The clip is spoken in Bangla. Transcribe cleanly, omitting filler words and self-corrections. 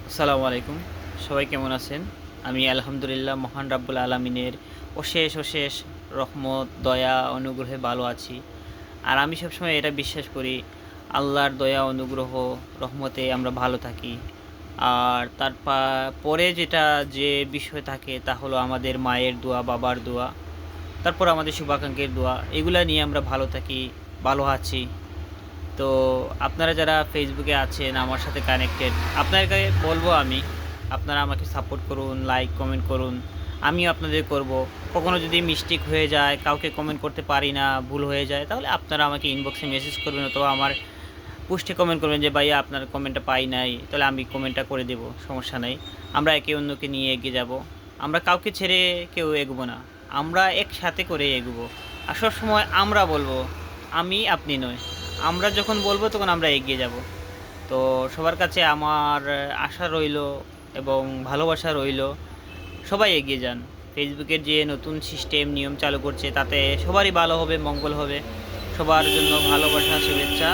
আসসালামু আলাইকুম। সবাই কেমন আছেন? আমি আলহামদুলিল্লাহ মহান রাব্বুল আলামিনের অশেষ রহমত, দয়া, অনুগ্রহে ভালো আছি। আর আমি সবসময় এটা বিশ্বাস করি, আল্লাহর দয়া, অনুগ্রহ, রহমতে আমরা ভালো থাকি। আর তার পরে যে বিষয় থাকে তা হলো আমাদের মায়ের দোয়া, বাবার দোয়া, তারপর আমাদের শুভাকাঙ্ক্ষীর দোয়া। এগুলা নিয়ে আমরা ভালো থাকি, ভালো আছি। তো আপনারা যারা ফেসবুকে আছেন আমার সাথে কানেক্টেড, আপনাদেরকে বলবো আমি, আপনারা আমাকে সাপোর্ট করুন, লাইক, কমেন্ট করুন। আমিও আপনাদের করব। কখনো যদি মিস্টেক হয়ে যায়, কাউকে কমেন্ট করতে পারি না, ভুল হয়ে যায়, তাহলে আপনারা আমাকে ইনবক্সে মেসেজ করবেন অথবা আমার পোস্টে কমেন্ট করবেন যে ভাইয়া আপনার কমেন্টটা পাই নাই, তাহলে আমি কমেন্টটা করে দেব, সমস্যা নাই। আমরা একে অন্যকে নিয়ে এগিয়ে যাব। আমরা কাউকে ছেড়ে কেউ এগোবো না। আমরা একসাথে করে এগোবো। আর সবসময় আমরা বলবো, আমি আপনি নয়। আমরা যখন বলবো তখন আমরা এগিয়ে যাব। তো সবার কাছে আমার আশা রইলো এবং ভালোবাসা রইলো, সবাই এগিয়ে যান। ফেসবুকের যে নতুন সিস্টেম নিয়ম চালু করছে তাতে সবারই ভালো হবে, মঙ্গল হবে। সবার জন্য ভালোবাসা, শুভেচ্ছা।